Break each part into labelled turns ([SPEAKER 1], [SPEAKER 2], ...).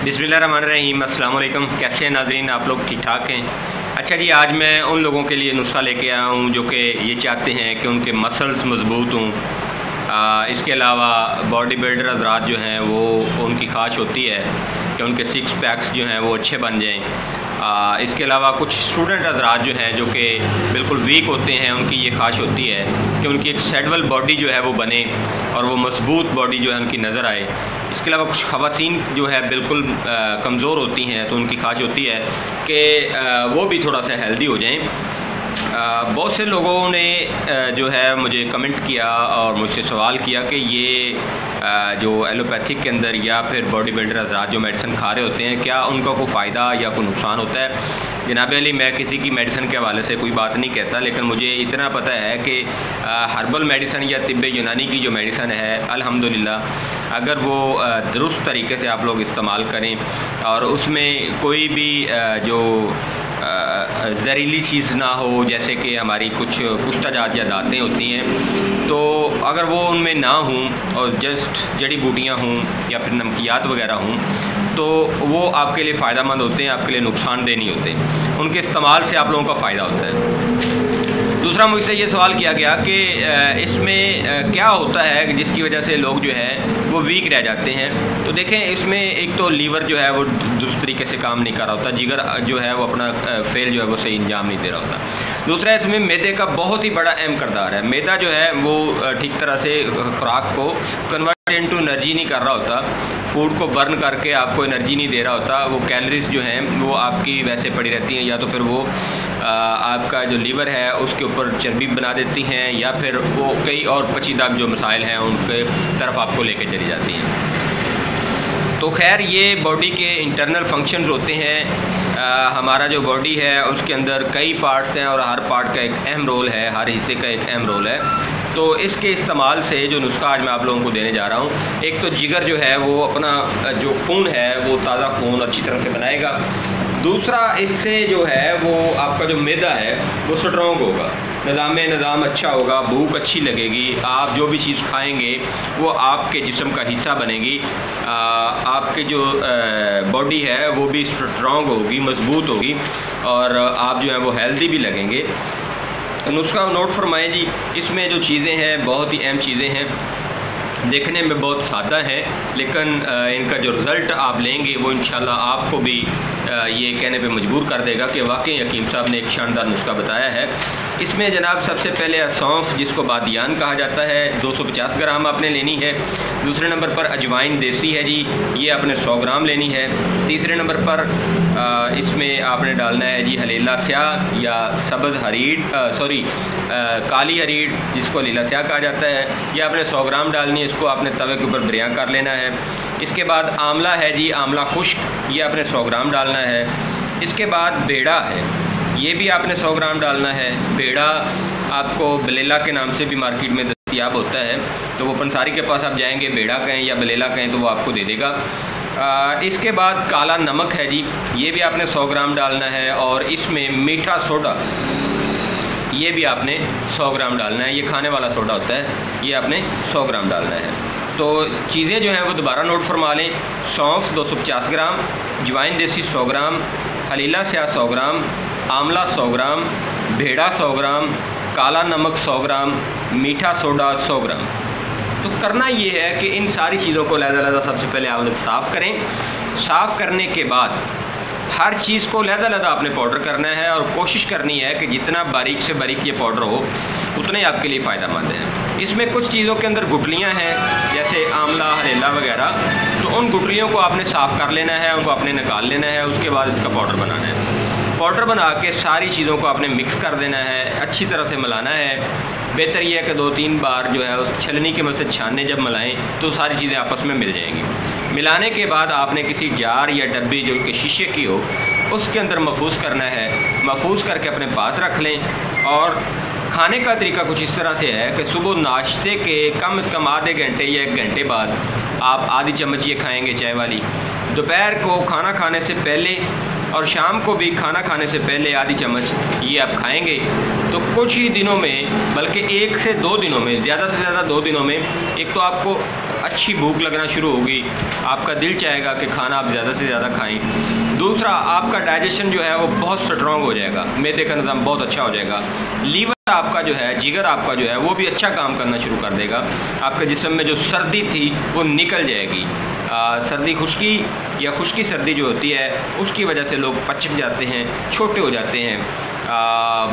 [SPEAKER 1] بسم اللہ الرحمن الرحیم۔ السلام علیکم، کیسے ہیں ناظرین؟ آپ لوگ ٹھیک ٹھاک ہیں؟ اچھا جی، آج میں ان لوگوں کے لیے نسخہ لے کے آیا ہوں جو کہ یہ چاہتے ہیں کہ ان کے مسلز مضبوط ہوں۔ اس کے علاوہ باڈی بلڈر حضرات جو ہیں وہ ان کی خواہش ہوتی ہے کہ ان کے سکس پیکس جو ہیں وہ اچھے بن جائیں۔ اس کے علاوہ کچھ اسٹوڈنٹ حضرات جو ہیں جو کہ بالکل ویک ہوتے ہیں، ان کی یہ خواہش ہوتی ہے کہ ان کی ایک سیڈول باڈی جو ہے وہ بنے اور وہ مضبوط باڈی جو ہے ان کی نظر آئے۔ اس کے علاوہ کچھ خواتین جو ہے بالکل کمزور ہوتی ہیں، تو ان کی خواہش ہوتی ہے کہ وہ بھی تھوڑا سا ہیلدی ہو جائیں۔ بہت سے لوگوں نے جو ہے مجھے کمنٹ کیا اور مجھ سے سوال کیا کہ یہ جو ایلوپیتھک کے اندر یا پھر باڈی بلڈر حضرات جو میڈیسن کھا رہے ہوتے ہیں، کیا ان کا کوئی فائدہ یا کوئی نقصان ہوتا ہے؟ جناب علی، میں کسی کی میڈیسن کے حوالے سے کوئی بات نہیں کہتا، لیکن مجھے اتنا پتہ ہے کہ ہربل میڈیسن یا طب یونانی کی جو میڈیسن ہے، الحمدللہ اگر وہ درست طریقے سے آپ لوگ استعمال کریں اور اس میں کوئی بھی جو زہریلی چیز نہ ہو، جیسے کہ ہماری کچھ کشتہ جات یا دانتیں ہوتی ہیں، تو اگر وہ ان میں نہ ہوں اور جسٹ جڑی بوٹیاں ہوں یا پھر نمکیات وغیرہ ہوں، تو وہ آپ کے لیے فائدہ مند ہوتے ہیں، آپ کے لیے نقصان دہ نہیں ہوتے۔ ان کے استعمال سے آپ لوگوں کا فائدہ ہوتا ہے۔ دوسرا، مجھ سے یہ سوال کیا گیا کہ اس میں کیا ہوتا ہے جس کی وجہ سے لوگ جو ہے وہ ویک رہ جاتے ہیں؟ تو دیکھیں، اس میں ایک تو لیور جو ہے وہ درست طریقے سے کام نہیں کر رہا ہوتا، جگر جو ہے وہ اپنا فیل جو ہے وہ صحیح انجام نہیں دے رہا ہوتا۔ دوسرا، اس میں میدے کا بہت ہی بڑا اہم کردار ہے۔ میدا جو ہے وہ ٹھیک طرح سے خوراک کو کنورٹ انٹو انرجی نہیں کر رہا ہوتا، فوڈ کو برن کر کے آپ کو انرجی نہیں دے رہا ہوتا۔ وہ کیلریز جو ہیں وہ آپ کی ویسے پڑی رہتی ہیں، یا تو پھر وہ آپ کا جو لیور ہے اس کے اوپر چربی بنا دیتی ہیں، یا پھر وہ کئی اور پیچیدہ جو مسائل ہیں ان کے طرف آپ کو لے کے چلی جاتی ہیں۔ تو خیر، یہ باڈی کے انٹرنل فنکشنز ہوتے ہیں۔ ہمارا جو باڈی ہے اس کے اندر کئی پارٹس ہیں اور ہر پارٹ کا ایک اہم رول ہے، ہر حصے کا ایک اہم رول ہے۔ تو اس کے استعمال سے جو نسخہ آج میں آپ لوگوں کو دینے جا رہا ہوں، ایک تو جگر جو ہے وہ اپنا جو خون ہے وہ تازہ خون اچھی طرح سے بنائے گا۔ دوسرا، اس سے جو ہے وہ آپ کا جو معدہ ہے وہ سٹرونگ ہوگا، نظام اچھا ہوگا، بھوک اچھی لگے گی، آپ جو بھی چیز کھائیں گے وہ آپ کے جسم کا حصہ بنے گی، آپ کے جو باڈی ہے وہ بھی سٹرونگ ہوگی، مضبوط ہوگی، اور آپ جو ہے وہ ہیلدی بھی لگیں گے۔ نسخہ نوٹ فرمائیں جی، اس میں جو چیزیں ہیں بہت ہی اہم چیزیں ہیں، دیکھنے میں بہت سادہ ہیں، لیکن ان کا جو رزلٹ آپ لیں گے وہ انشاءاللہ آپ کو بھی یہ کہنے پہ مجبور کر دے گا کہ واقعی حکیم صاحب نے ایک شاندار نسخہ بتایا ہے۔ اس میں جناب سب سے پہلے سونف، جس کو بادیان کہا جاتا ہے، 250 گرام آپ نے لینی ہے۔ دوسرے نمبر پر اجوائن دیسی ہے جی، یہ آپ نے 100 گرام لینی ہے۔ تیسرے نمبر پر اس میں آپ نے ڈالنا ہے جی ہلیلا سیاہ یا سبز ہریڑ، کالی ہریڑ جس کو ہلیلا سیاہ کہا جاتا ہے، یہ آپ نے 100 گرام ڈالنی ہے۔ اس کو آپ نے توے کے اوپر بریاں کر لینا ہے۔ اس کے بعد آملہ ہے جی، آملہ خشک، یہ آپ نے 100 گرام ڈالنا ہے۔ اس کے بعد بیڑا ہے، یہ بھی آپ نے 100 گرام ڈالنا ہے۔ بیڑا آپ کو بلیلا کے نام سے بھی مارکیٹ میں دستیاب ہوتا ہے، تو وہ پنساری کے پاس آپ جائیں گے، بیڑا کہیں یا بلیلا کہیں تو وہ آپ کو دے دے گا۔ اس کے بعد کالا نمک ہے جی، یہ بھی آپ نے 100 گرام ڈالنا ہے، اور اس میں میٹھا سوڈا، یہ بھی آپ نے 100 گرام ڈالنا ہے۔ یہ کھانے والا سوڈا ہوتا ہے، یہ آپ نے 100 گرام ڈالنا ہے۔ تو چیزیں جو ہیں وہ دوبارہ نوٹ فرما لیں۔ سونف 250 گرام، جوائن دیسی 100 گرام، ہلیلا سیاہ 100 گرام، آملہ 100 گرام، بھیڑا 100 گرام، کالا نمک 100 گرام، میٹھا سوڈا 100 گرام۔ تو کرنا یہ ہے کہ ان ساری چیزوں کو علیحدہ سب سے پہلے آپ لوگ صاف کریں۔ صاف کرنے کے بعد ہر چیز کو علیحدہ آپ نے پاؤڈر کرنا ہے، اور کوشش کرنی ہے کہ جتنا باریک سے باریک یہ پاؤڈر ہو اتنا ہی آپ کے لیے فائدہ مند ہے۔ اس میں کچھ چیزوں کے اندر گٹلیاں ہیں، جیسے آملہ، ہریلا وغیرہ، تو ان گٹلیوں کو آپ نے صاف کر لینا ہے، ان کو آپ نے نکال لینا ہے۔ اس کے بعد اس کا پاؤڈر بنانا ہے۔ پاؤڈر بنا کے ساری چیزوں کو آپ نے مکس کر دینا ہے، اچھی طرح سے ملانا ہے۔ بہتر یہ ہے کہ 2-3 بار جو ہے اس چھلنی کی مدد سے چھاننے جب ملائیں تو ساری چیزیں آپس میں مل جائیں گی۔ ملانے کے بعد آپ نے کسی جار یا ڈبی جو کہ شیشے کی ہو اس کے اندر محفوظ کرنا ہے۔ محفوظ کر کے اپنے پاس رکھ لیں۔ اور کھانے کا طریقہ کچھ اس طرح سے ہے کہ صبح ناشتے کے کم از کم آدھے گھنٹے یا 1 گھنٹے بعد آپ آدھی چمچ یہ کھائیں گے چائے والی۔ دوپہر کو کھانا کھانے سے پہلے اور شام کو بھی کھانا کھانے سے پہلے آدھی چمچ یہ آپ کھائیں گے، تو کچھ ہی دنوں میں، بلکہ 1 سے 2 دنوں میں، زیادہ سے زیادہ 2 دنوں میں، ایک تو آپ کو اچھی بھوک لگنا شروع ہوگی، آپ کا دل چاہے گا کہ کھانا آپ زیادہ سے زیادہ کھائیں۔ دوسرا، آپ کا ڈائجیشن جو ہے وہ بہت سٹرونگ ہو جائے گا، معدے کا نظام بہت اچھا ہو جائے گا۔ لیور آپ کا جو ہے، جگر آپ کا جو ہے وہ بھی اچھا کام کرنا شروع کر دے گا۔ آپ کے جسم میں جو سردی تھی وہ نکل جائے گی۔ سردی خشکی یا خشکی سردی جو ہوتی ہے اس کی وجہ سے لوگ پچک جاتے ہیں، چھوٹے ہو جاتے ہیں،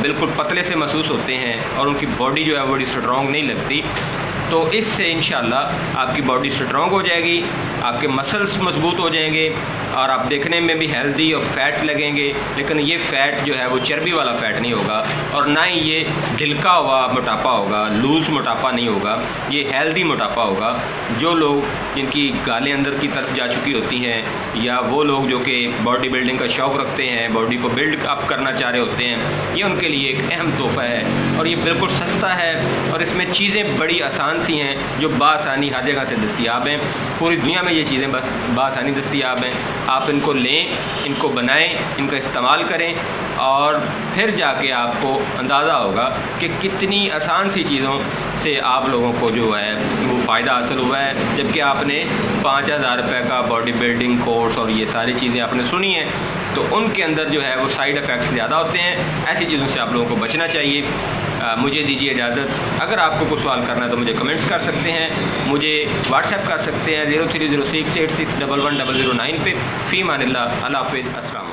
[SPEAKER 1] بالکل پتلے سے محسوس ہوتے ہیں اور ان کی باڈی جو ہے بڑی سٹرونگ نہیں لگتی۔ تو اس سے انشاءاللہ آپ کی باڈی سٹرونگ ہو جائے گی، آپ کے مسلز مضبوط ہو جائیں گے اور آپ دیکھنے میں بھی ہیلدی اور فیٹ لگیں گے۔ لیکن یہ فیٹ جو ہے وہ چربی والا فیٹ نہیں ہوگا اور نہ ہی یہ ڈھلکا ہوا موٹاپا ہوگا، لوز موٹاپا نہیں ہوگا، یہ ہیلدی موٹاپا ہوگا۔ جو لوگ جن کی گالیں اندر کی طرف جا چکی ہوتی ہیں یا وہ لوگ جو کہ باڈی بلڈنگ کا شوق رکھتے ہیں، باڈی کو بلڈ اپ کرنا چاہ رہے ہوتے ہیں، یہ ان کے لیے ایک اہم تحفہ ہے اور یہ بالکل سستا ہے اور اس میں چیزیں بڑی آسان سی ہیں جو بآسانی ہر جگہ سے دستیاب ہیں۔ پوری دنیا میں یہ چیزیں بس بآسانی دستیاب ہیں۔ آپ ان کو لیں، ان کو بنائیں، ان کا استعمال کریں اور پھر جا کے آپ کو اندازہ ہوگا کہ کتنی آسان سی چیزوں سے آپ لوگوں کو جو ہے وہ فائدہ حاصل ہوا ہے، جبکہ آپ نے 5000 روپے کا باڈی بلڈنگ کورس اور یہ ساری چیزیں آپ نے سنی ہیں تو ان کے اندر جو ہے وہ سائیڈ افیکٹس زیادہ ہوتے ہیں۔ ایسی چیزوں سے آپ لوگوں کو بچنا چاہیے۔ مجھے دیجیے اجازت۔ اگر آپ کو کوئی سوال کرنا ہے تو مجھے کمنٹس کر سکتے ہیں، مجھے واٹس ایپ کر سکتے ہیں 030686111009 پہ۔ فی امان اللہ، اللہ حافظ، السلام۔